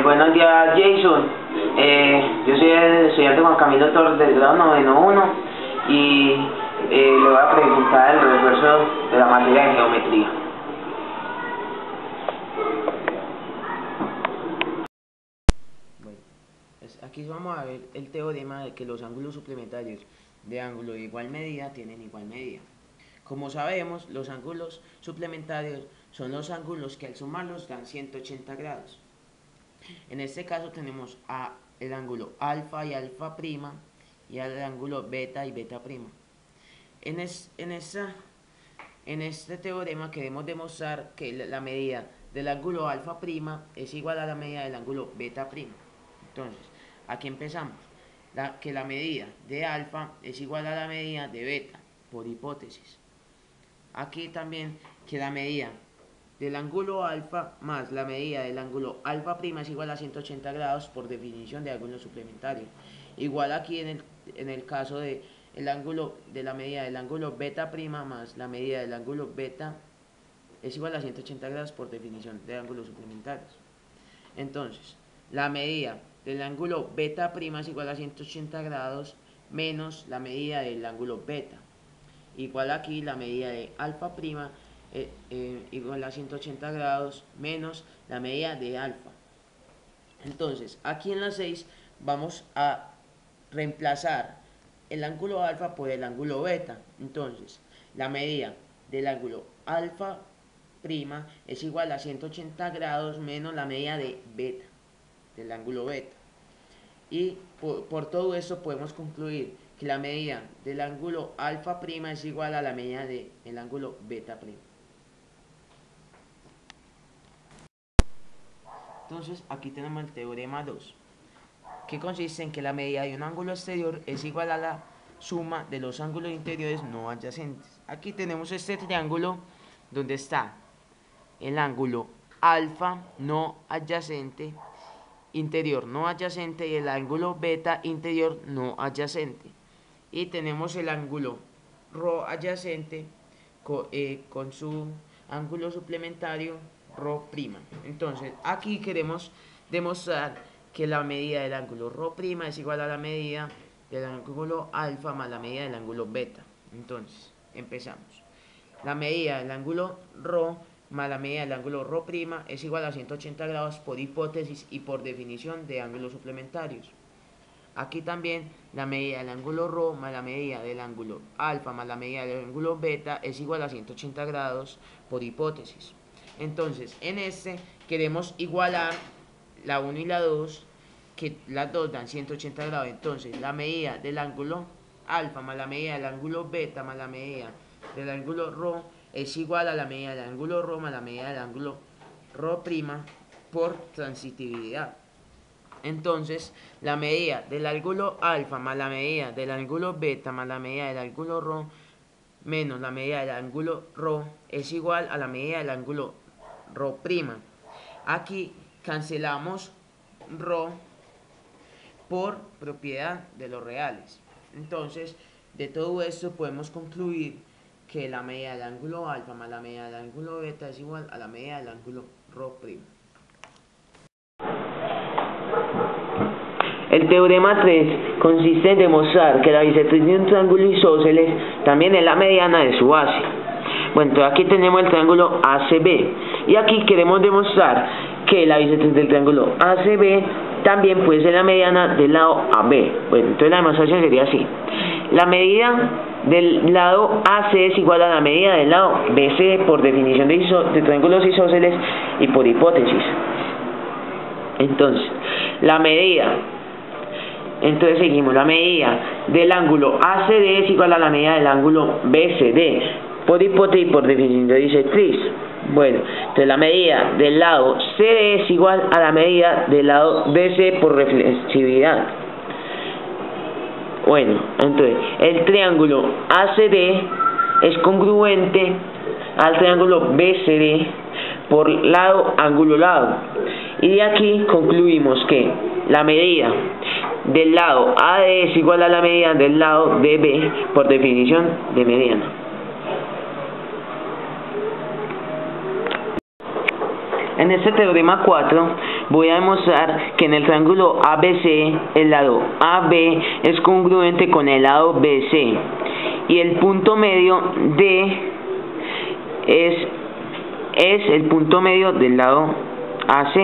Buenos días, Jason. Yo soy el estudiante Juan Camilo Torres del grado 9.1 y le voy a preguntar el refuerzo de la materia de geometría. Bueno, aquí vamos a ver el teorema de que los ángulos suplementarios de ángulo de igual medida tienen igual medida. Como sabemos, los ángulos suplementarios son los ángulos que al sumarlos dan 180 grados. En este caso tenemos el ángulo alfa y alfa prima y el ángulo beta y beta prima. En este teorema queremos demostrar que la medida del ángulo alfa prima es igual a la medida del ángulo beta prima. Entonces, aquí empezamos. Que la medida de alfa es igual a la medida de beta, por hipótesis. Aquí también que la medida del ángulo alfa más la medida del ángulo alfa prima es igual a 180 grados por definición de ángulo suplementario. Igual aquí en el caso de la medida del ángulo beta prima más la medida del ángulo beta es igual a 180 grados por definición de ángulos suplementarios. Entonces, la medida del ángulo beta prima es igual a 180 grados menos la medida del ángulo beta. Igual aquí la medida de alfa prima igual a 180 grados menos la medida de alfa. Entonces, aquí en la 6 vamos a reemplazar el ángulo alfa por el ángulo beta. Entonces, la medida del ángulo alfa prima es igual a 180 grados menos la medida de beta, del ángulo beta. Y por todo esto podemos concluir que la medida del ángulo alfa prima es igual a la medida del ángulo beta prima. Entonces aquí tenemos el teorema 2, que consiste en que la medida de un ángulo exterior es igual a la suma de los ángulos interiores no adyacentes. Aquí tenemos este triángulo donde está el ángulo alfa no adyacente, interior no adyacente, y el ángulo beta interior no adyacente. Y tenemos el ángulo ρ adyacente con su ángulo suplementario ρ'. Entonces aquí queremos demostrar que la medida del ángulo ρ' es igual a la medida del ángulo alfa más la medida del ángulo beta. Entonces empezamos. La medida del ángulo ρ más la medida del ángulo ρ' es igual a 180 grados por hipótesis y por definición de ángulos suplementarios. Aquí también la medida del ángulo ρ más la medida del ángulo alfa más la medida del ángulo beta es igual a 180 grados por hipótesis. Entonces, en este queremos igualar la 1 y la 2, que las dos dan 180 grados. Entonces, la medida del ángulo alfa más la medida del ángulo beta más la medida del ángulo ρ es igual a la medida del ángulo ρ más la medida del ángulo ρ' por transitividad. Entonces, la medida del ángulo alfa más la medida del ángulo beta más la medida del ángulo ρ menos la medida del ángulo ρ es igual a la medida del ángulo ρ'. Aquí cancelamos ρ por propiedad de los reales. Entonces, de todo esto podemos concluir que la medida del ángulo alfa más la medida del ángulo beta es igual a la medida del ángulo ρ'. El teorema 3 consiste en demostrar que la bisectriz de un triángulo isósceles también es la mediana de su base. Bueno, entonces aquí tenemos el triángulo ACB y aquí queremos demostrar que la bisectriz del triángulo ACB también puede ser la mediana del lado AB. Bueno, entonces la demostración sería así. La medida del lado AC es igual a la medida del lado BC por definición de triángulos isósceles y por hipótesis. Entonces, entonces seguimos, la medida del ángulo ACD es igual a la medida del ángulo BCD por hipótesis y por definición de bisectriz. Bueno, entonces la medida del lado CD es igual a la medida del lado BC por reflexividad. Bueno, entonces el triángulo ACD es congruente al triángulo BCD por lado, ángulo, lado. Y de aquí concluimos que la medida del lado AD es igual a la medida del lado DB por definición de mediana. En este teorema 4 voy a demostrar que en el triángulo ABC el lado AB es congruente con el lado BC y el punto medio D es el punto medio del lado AC.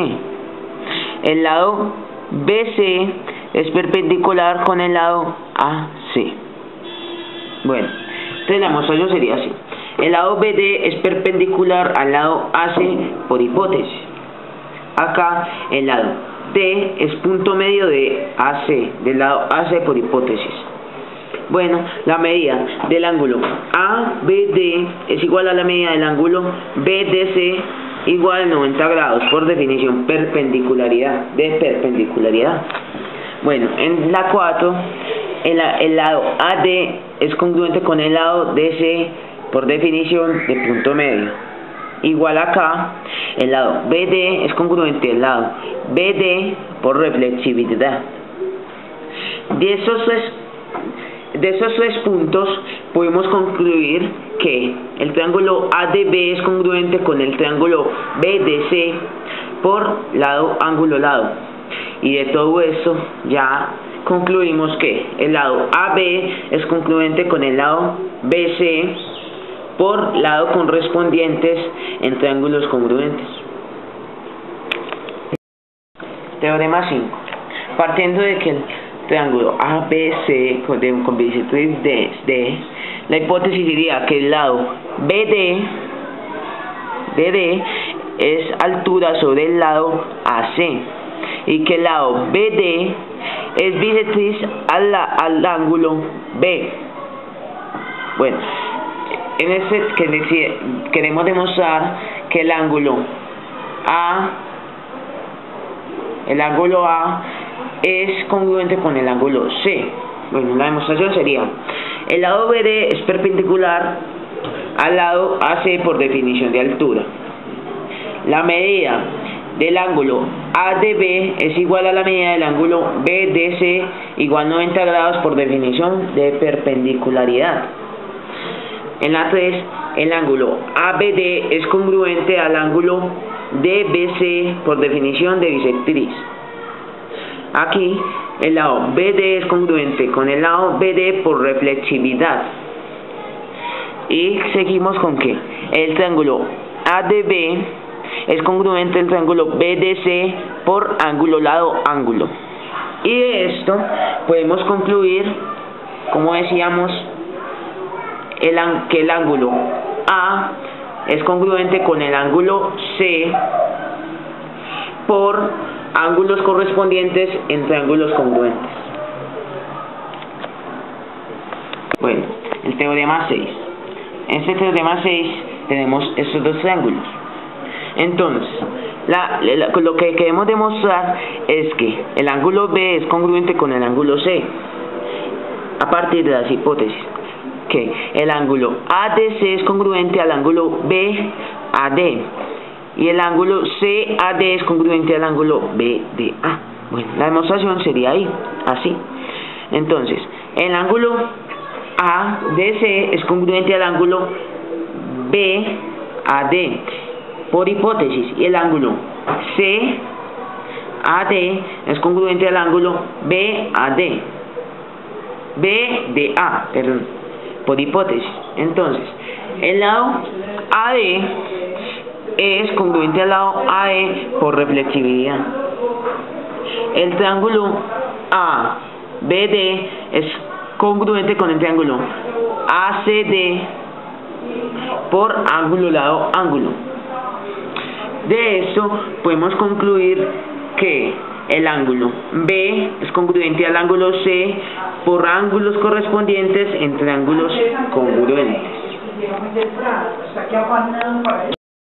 El lado BC es perpendicular con el lado AC. Bueno, entonces la demostración sería así. El lado BD es perpendicular al lado AC por hipótesis. Acá el lado D es punto medio de AC, del lado AC por hipótesis. Bueno, la medida del ángulo ABD es igual a la medida del ángulo BDC igual a 90 grados, por definición de perpendicularidad. Bueno, en la 4, el lado AD es congruente con el lado DC, por definición de punto medio. Igual acá, el lado BD es congruente al lado BD por reflexividad. De esos tres puntos podemos concluir que el triángulo ADB es congruente con el triángulo BDC por lado, ángulo, lado. Y de todo eso ya concluimos que el lado AB es congruente con el lado BC por lado correspondientes en triángulos congruentes. Teorema 5. Partiendo de que el triángulo ABC con bisectriz D, la hipótesis diría que el lado BD es altura sobre el lado AC y que el lado BD es bisectriz al ángulo B. Bueno, en este queremos demostrar que el ángulo A es congruente con el ángulo C. Bueno, la demostración sería: el lado BD es perpendicular al lado AC por definición de altura. La medida del ángulo ADB es igual a la medida del ángulo BDC igual 90 grados por definición de perpendicularidad. En la 3, el ángulo ABD es congruente al ángulo DBC por definición de bisectriz. Aquí el lado BD es congruente con el lado BD por reflexividad. Y seguimos con que el triángulo ADB es congruente al triángulo BDC por ángulo, lado, ángulo. Y de esto podemos concluir, como decíamos, que el ángulo A es congruente con el ángulo C por ángulos correspondientes en triángulos congruentes. Bueno, el teorema 6. En este teorema 6 tenemos estos dos triángulos. Entonces, lo que queremos demostrar es que el ángulo B es congruente con el ángulo C a partir de las hipótesis que el ángulo ADC es congruente al ángulo BAD y el ángulo CAD es congruente al ángulo BDA. Bueno, la demostración sería ahí, así. Entonces, el ángulo ADC es congruente al ángulo BAD por hipótesis y el ángulo CAD es congruente al ángulo BDA, por hipótesis. Entonces, el lado AD es congruente al lado AE por reflexividad. El triángulo ABD es congruente con el triángulo ACD por ángulo, lado, ángulo. De esto podemos concluir que el ángulo B es congruente al ángulo C por ángulos correspondientes en triángulos congruentes.